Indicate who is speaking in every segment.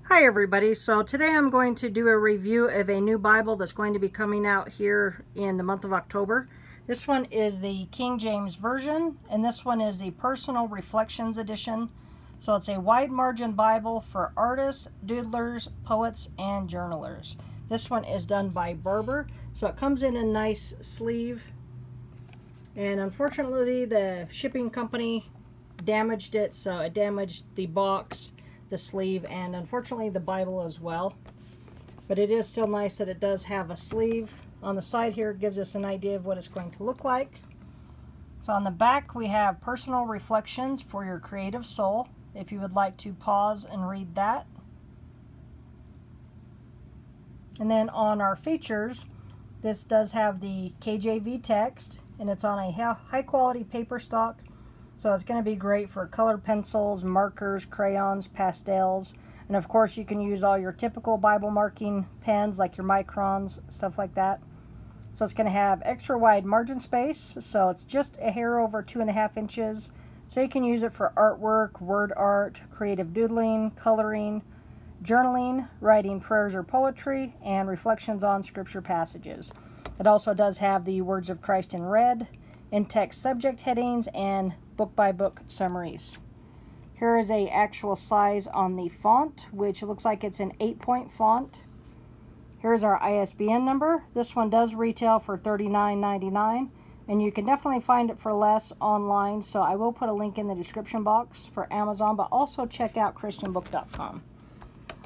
Speaker 1: Hi everybody, so today I'm going to do a review of a new Bible that's going to be coming out here in the month of October. This one is the King James Version, and this one is the Personal Reflections Edition. So it's a wide margin Bible for artists, doodlers, poets, and journalers. This one is done by Barbour, so it comes in a nice sleeve. And unfortunately the shipping company damaged it, so it damaged the box, the sleeve, and unfortunately the Bible as well. But it is still nice that it does have a sleeve. On the side here it gives us an idea of what it's going to look like. So on the back we have personal reflections for your creative soul, if you would like to pause and read that. And then on our features, this does have the KJV text, and it's on a high quality paper stock. So it's going to be great for colored pencils, markers, crayons, pastels, and of course you can use all your typical Bible marking pens like your microns, stuff like that. So it's going to have extra wide margin space, so it's just a hair over 2.5 inches. So you can use it for artwork, word art, creative doodling, coloring, journaling, writing prayers or poetry, and reflections on scripture passages. It also does have the Words of Christ in red, in-text subject headings, and book-by-book summaries. Here is a actual size on the font, which looks like it's an 8-point font. Here's our ISBN number. This one does retail for $39.99, and you can definitely find it for less online, so I will put a link in the description box for Amazon, but also check out christianbook.com.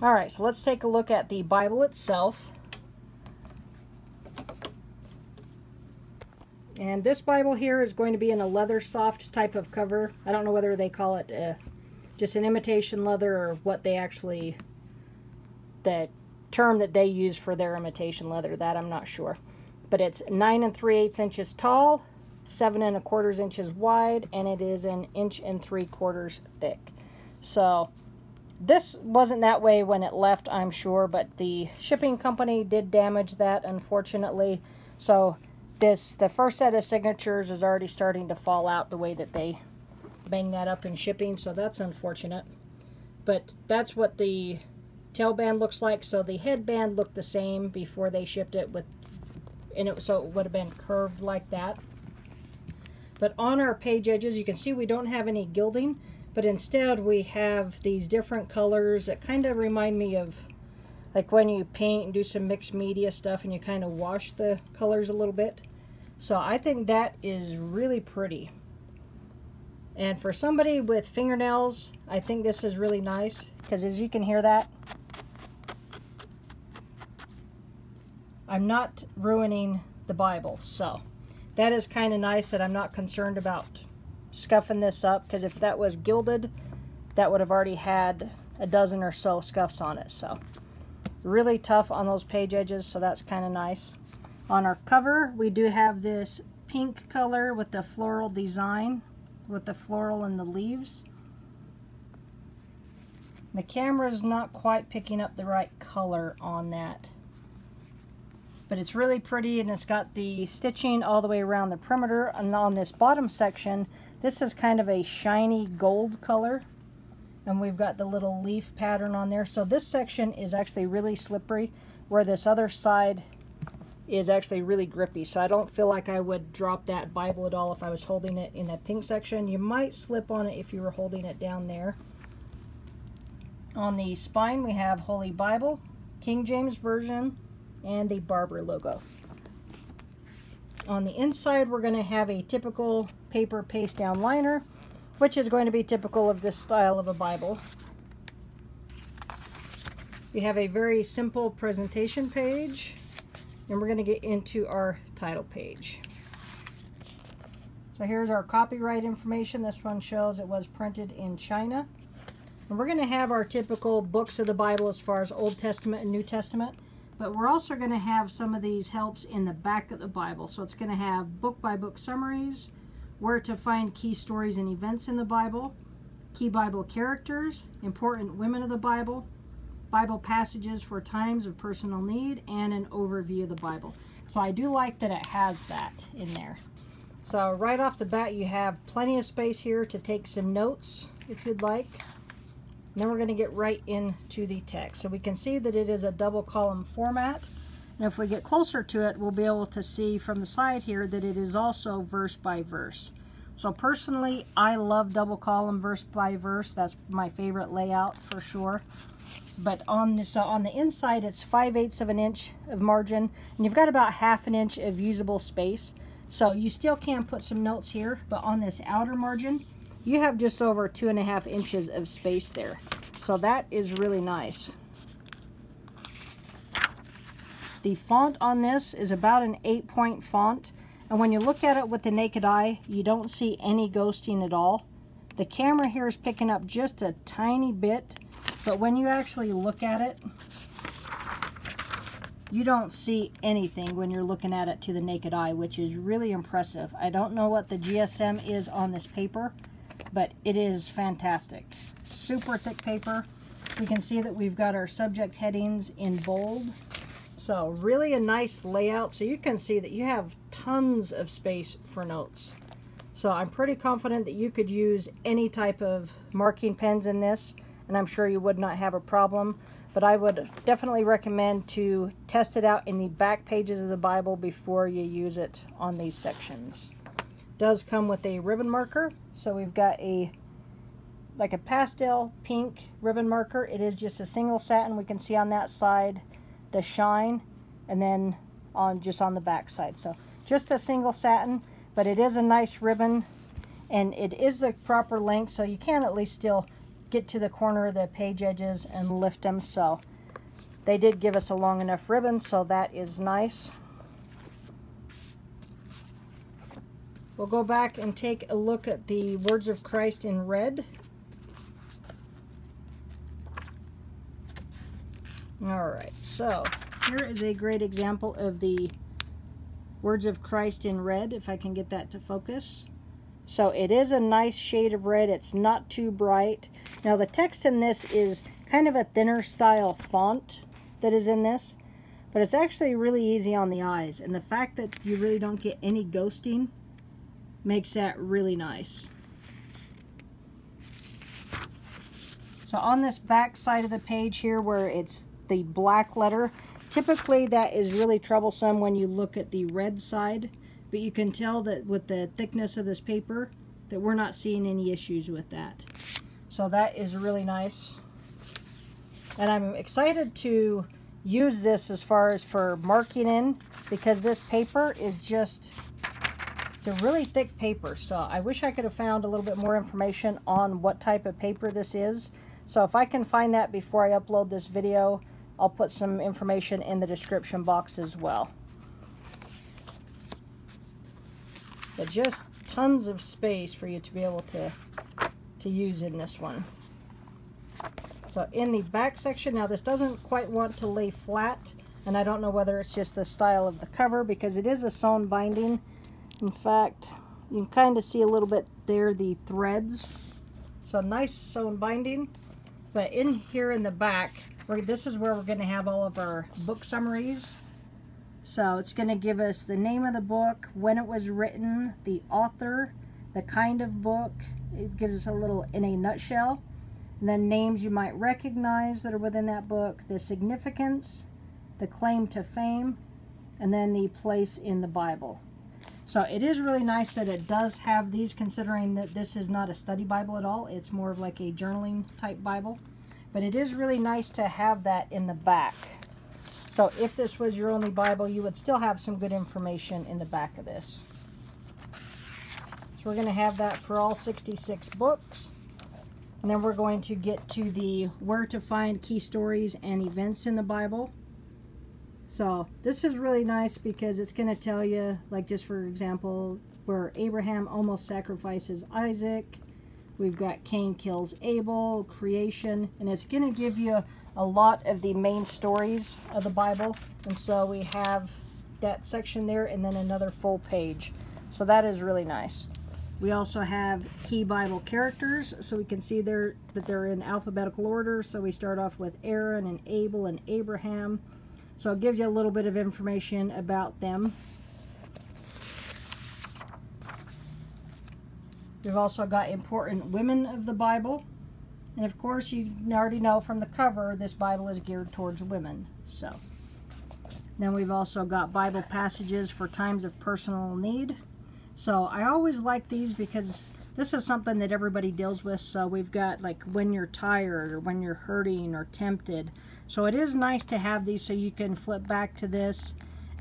Speaker 1: Alright, so let's take a look at the Bible itself. And this Bible here is going to be in a leather soft type of cover. I don't know whether they call it just an imitation leather or what they actually, the term that they use for their imitation leather, that I'm not sure. But it's 9 3/8 inches tall, 7 1/4 inches wide, and it is 1 3/4 inches thick. So this wasn't that way when it left, I'm sure, but the shipping company did damage that, unfortunately. So the first set of signatures is already starting to fall out the way that they bang that up in shipping, so that's unfortunate. But that's what the tailband looks like. So the headband looked the same before they shipped it, so it would have been curved like that. But on our page edges, you can see we don't have any gilding, but instead we have these different colors that kind of remind me of like when you paint and do some mixed media stuff and you kind of wash the colors a little bit. So I think that is really pretty. And for somebody with fingernails, I think this is really nice, because as you can hear that, I'm not ruining the Bible. So that is kind of nice that I'm not concerned about scuffing this up, because if that was gilded, that would have already had a dozen or so scuffs on it. So really tough on those page edges, so that's kind of nice. On our cover, we do have this pink color with the floral design, with the floral and the leaves. The camera is not quite picking up the right color on that, but it's really pretty, and it's got the stitching all the way around the perimeter. And on this bottom section, this is kind of a shiny gold color, and we've got the little leaf pattern on there. So this section is actually really slippery, where this other side is actually really grippy. So I don't feel like I would drop that Bible at all if I was holding it in that pink section. You might slip on it if you were holding it down there. On the spine we have Holy Bible, King James Version, and the Barbour logo. On the inside we're going to have a typical paper paste down liner, which is going to be typical of this style of a Bible. We have a very simple presentation page, and we're going to get into our title page. So here's our copyright information. This one shows it was printed in China. And we're going to have our typical books of the Bible as far as Old Testament and New Testament, but we're also going to have some of these helps in the back of the Bible. So it's going to have book-by-book summaries, where to find key stories and events in the Bible, key Bible characters, important women of the Bible, Bible passages for times of personal need, and an overview of the Bible. So I do like that it has that in there. So right off the bat you have plenty of space here to take some notes if you'd like. And then we're going to get right into the text. So we can see that it is a double column format. And if we get closer to it, we'll be able to see from the side here that it is also verse by verse. So personally, I love double column verse by verse. That's my favorite layout for sure. But on the inside, it's 5/8 of an inch of margin, and you've got about 1/2 inch of usable space. So you still can put some notes here, but on this outer margin, you have just over 2.5 inches of space there. So that is really nice. The font on this is about an 8-point font, and when you look at it with the naked eye, you don't see any ghosting at all. The camera here is picking up just a tiny bit, but when you actually look at it, you don't see anything when you're looking at it to the naked eye, which is really impressive. I don't know what the GSM is on this paper, but it is fantastic. Super thick paper. We can see that we've got our subject headings in bold. So really a nice layout. So you can see that you have tons of space for notes. So I'm pretty confident that you could use any type of marking pens in this, and I'm sure you would not have a problem. But I would definitely recommend to test it out in the back pages of the Bible before you use it on these sections. It does come with a ribbon marker. So we've got like a pastel pink ribbon marker. It is just a single satin. We can see on that side the shine, and then just on the back side. So just a single satin, but it is a nice ribbon, and it is the proper length, so you can at least still get to the corner of the page edges and lift them. So they did give us a long enough ribbon, so that is nice. We'll go back and take a look at the words of Christ in red. Alright, so here is a great example of the words of Christ in red, if I can get that to focus. So it is a nice shade of red. It's not too bright. Now the text in this is kind of a thinner style font that is in this, but it's actually really easy on the eyes. And the fact that you really don't get any ghosting makes that really nice. So on this back side of the page here where it's the black letter, typically that is really troublesome when you look at the red side, but you can tell that with the thickness of this paper that we're not seeing any issues with that. So that is really nice, and I'm excited to use this as far as for marking in, because this paper is just, it's a really thick paper. So I wish I could have found a little bit more information on what type of paper this is. So if I can find that before I upload this video, I'll put some information in the description box as well. But just tons of space for you to be able to use in this one. So in the back section, now this doesn't quite want to lay flat, and I don't know whether it's just the style of the cover, because it is a sewn binding. In fact, you can kind of see a little bit there, the threads. So nice sewn binding. But in here in the back, this is where we're going to have all of our book summaries. So it's going to give us the name of the book, when it was written, the author, the kind of book. It gives us a little in a nutshell. And then names you might recognize that are within that book, the significance, the claim to fame, and then the place in the Bible. So it is really nice that it does have these, considering that this is not a study Bible at all. It's more of like a journaling type Bible. But it is really nice to have that in the back. So if this was your only Bible, you would still have some good information in the back of this. So we're going to have that for all 66 books. And then we're going to get to the where to find key stories and events in the Bible. So this is really nice because it's going to tell you, like just for example, where Abraham almost sacrifices Isaac. We've got Cain kills Abel, creation, and it's going to give you a lot of the main stories of the Bible. And so we have that section there and then another full page. So that is really nice. We also have key Bible characters, so we can see there that they're in alphabetical order. So we start off with Aaron and Abel and Abraham. So it gives you a little bit of information about them. We've also got important women of the Bible, And of course, you already know from the cover, this Bible is geared towards women. So, then we've also got Bible passages for times of personal need. So I always like these because this is something that everybody deals with. So we've got like when you're tired or when you're hurting or tempted. So it is nice to have these so you can flip back to this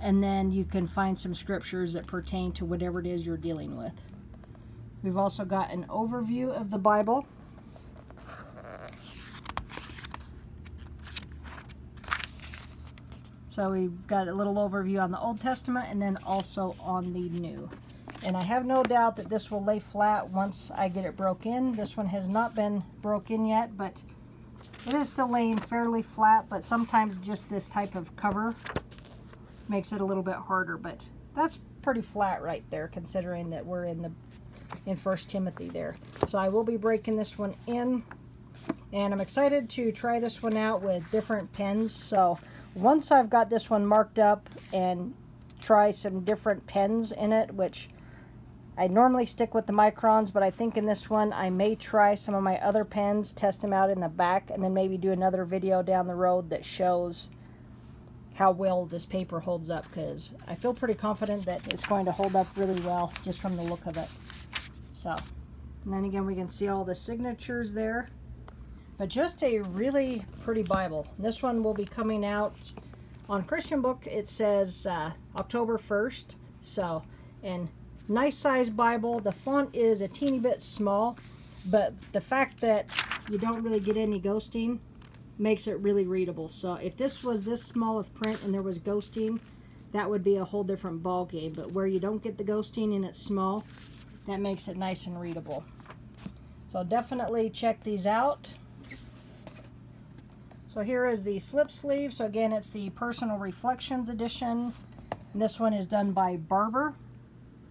Speaker 1: and then you can find some scriptures that pertain to whatever it is you're dealing with. We've also got an overview of the Bible. So we've got a little overview on the Old Testament and then also on the New. And I have no doubt that this will lay flat once I get it broke in. This one has not been broken yet, but it is still laying fairly flat, but sometimes just this type of cover makes it a little bit harder, but that's pretty flat right there considering that we're in 1 Timothy there. So I will be breaking this one in, and I'm excited to try this one out with different pens. So once I've got this one marked up and try some different pens in it, which I normally stick with the microns, but I think in this one I may try some of my other pens, test them out in the back, and then maybe do another video down the road that shows how well this paper holds up, because I feel pretty confident that it's going to hold up really well just from the look of it. So, and then again we can see all the signatures there. But just a really pretty Bible. This one will be coming out on Christian Book. It says October 1st. So, and nice size Bible. The font is a teeny bit small, but the fact that you don't really get any ghosting makes it really readable. So if this was this small of print and there was ghosting, that would be a whole different ball game. But where you don't get the ghosting and it's small, that makes it nice and readable. So definitely check these out. So here is the slip sleeve. So again, it's the Personal Reflections edition. And this one is done by Barbour.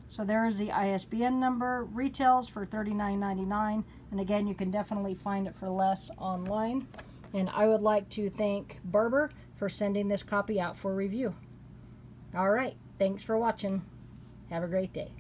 Speaker 1: So there is the ISBN number. Retails for $39.99. And again, you can definitely find it for less online. And I would like to thank Barbour for sending this copy out for review. All right, thanks for watching. Have a great day.